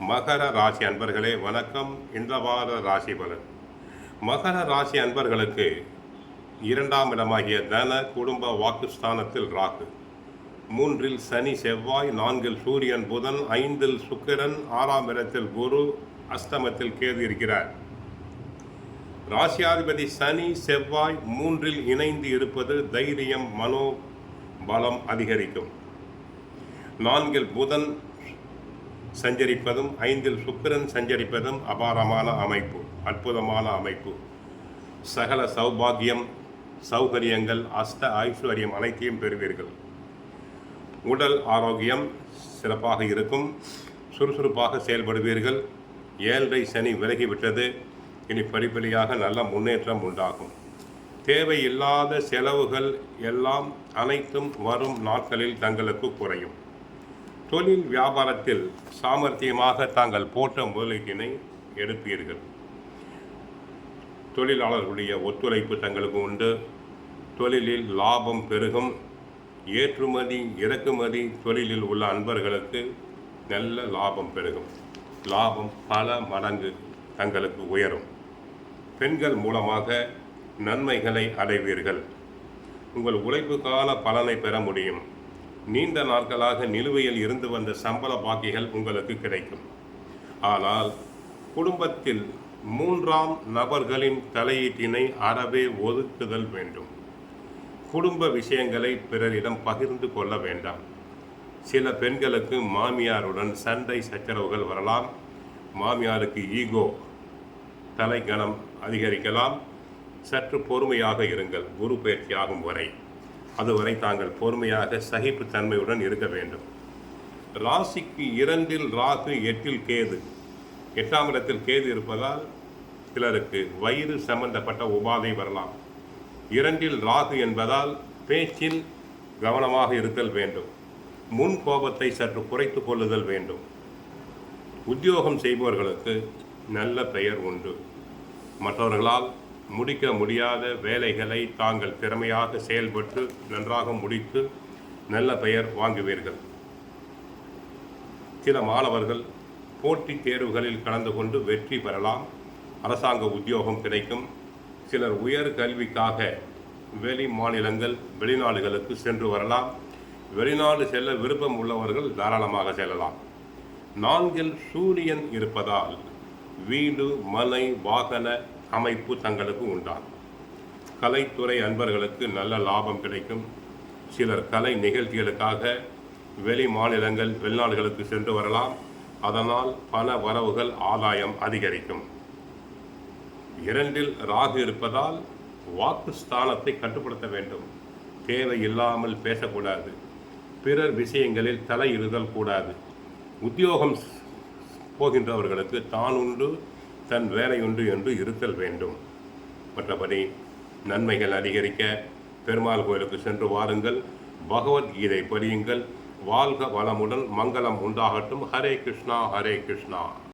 மகர ராசி அன்பர்களே வணக்கம். இந்த வார ராசி பலன். மகர ராசி அன்பர்களுக்கு 2ஆம் இடமாகிய தன குடும்ப வாக்குஸ்தானத்தில் ராகு, 3இல் சனி செவ்வாய், 4இல் சூரியன் புதன், 5இல் சுக்கிரன், 6ஆம் இடத்தில் குரு, அஷ்டமத்தில் கேது இருக்கிறார். ராசியாதிபதி சனி செவ்வாய் 3இல் இணைந்து இருப்பது தைரியம் மனோபலம் அதிகரிக்கும். 4இல் புதன் சஞ்சரிப்பதும் 5இல் சுக்கிரன் சஞ்சரிப்பதும் அபாரமான அமைப்பு, அற்புதமான அமைப்பு. சகல சௌபாகியம், சௌகரியங்கள், அஷ்ட ஐஸ்வர்யம் அனைத்தையும் பெறுவீர்கள். உடல் ஆரோக்கியம் சிறப்பாக இருக்கும். சுறுசுறுப்பாக செயல்படுவீர்கள். 7 சனி விலகிவிட்டது. இனி படிப்படியாக நல்ல முன்னேற்றம் உண்டாகும். தேவையில்லாத செலவுகள் எல்லாம் அனைத்தும் வரும் நாட்களில் தங்களுக்கு குறையும். தொழில் வியாபாரத்தில் சாமர்த்தியமாக தாங்கள் போட்ட முதலீட்டினை எடுப்பீர்கள். தொழிலாளர்களுடைய ஒத்துழைப்பு தங்களுக்கு உண்டு. தொழிலில் லாபம் பெருகும். ஏற்றுமதி இறக்குமதி தொழிலில் உள்ள அன்பர்களுக்கு நல்ல லாபம் பெருகும். லாபம் பல மடங்கு தங்களுக்கு உயரும். பெண்கள் மூலமாக நன்மைகளை அடைவீர்கள். உங்கள் உழைப்புக்கான பலனை பெற முடியும். நீண்ட நாட்களாக நிலுவையில் இருந்து வந்த சம்பள பாக்கிகள் உங்களுக்கு கிடைக்கும். ஆனால் குடும்பத்தில் 3ஆம் நபர்களின் தலையீட்டினை அறவே ஒதுக்குதல் வேண்டும். குடும்ப விஷயங்களை பிறரிடம் பகிர்ந்து கொள்ள வேண்டாம். சில பெண்களுக்கு மாமியாருடன் சண்டை சச்சரவுகள் வரலாம். மாமியாருக்கு ஈகோ, தலைகணம் அதிகரிக்கலாம். சற்று பொறுமையாக இருங்கள். குரு பயிற்சியாகும் வரை அதுவரை தாங்கள் பொறுமையாக சகிப்புத்தன்மையுடன் இருக்க வேண்டும். ராசிக்கு 2இல் ராகு, 8இல் கேது. 8ஆம் இடத்தில் கேது இருப்பதால் சிலருக்கு வயிறு சம்பந்தப்பட்ட உபாதை வரலாம். 2இல் ராகு என்பதால் பேச்சில் கவனமாக இருத்தல் வேண்டும். முன் கோபத்தை சற்று குறைத்து கொள்ளுதல் வேண்டும். உத்தியோகம் செய்பவர்களுக்கு நல்ல பெயர் உண்டு. மற்றவர்களால் முடிக்க முடியாத வேலைகளை தாங்கள் திறமையாக செயல்பட்டு நன்றாக முடித்து நல்ல பெயர் வாங்குவீர்கள். சில மாணவர்கள் போட்டித் தேர்வுகளில் கலந்து கொண்டு வெற்றி பெறலாம். அரசாங்க உத்தியோகம் கிடைக்கும். சிலர் உயர் கல்விக்காக வெளி மாநிலங்கள், வெளிநாடுகளுக்கு சென்று வரலாம். வெளிநாடு செல்ல விருப்பம் உள்ளவர்கள் தாராளமாக செல்லலாம். 4இல் சூரியன் இருப்பதால் வீடு, மனை, வாகன அமைப்பு தங்களுக்கு உண்டாகும். கலைத்துறை அன்பர்களுக்கு நல்ல லாபம் கிடைக்கும். சிலர் கலை நிகழ்ச்சிகளுக்காக வெளி மாநிலங்கள், வெளிநாடுகளுக்கு சென்று வரலாம். அதனால் பண வரவுகள், ஆதாயம் அதிகரிக்கும். 2இல் ராகு இருப்பதால் வாக்குஸ்தானத்தை கட்டுப்படுத்த வேண்டும். தேவையில்லாமல் பேசக்கூடாது. பிறர் விஷயங்களில் தலையிடுதல் கூடாது. உத்தியோகம் போகின்றவர்களுக்கு தான் உண்டு, தன் வேலையுண்டு என்று இருத்தல் வேண்டும். மற்றபடி நன்மைகள் அதிகரிக்க பெருமாள் கோயிலுக்கு சென்று வாருங்கள். பகவத்கீதை படியுங்கள். வாழ்க வளமுடன், மங்களம் உண்டாகட்டும். ஹரே கிருஷ்ணா, ஹரே கிருஷ்ணா.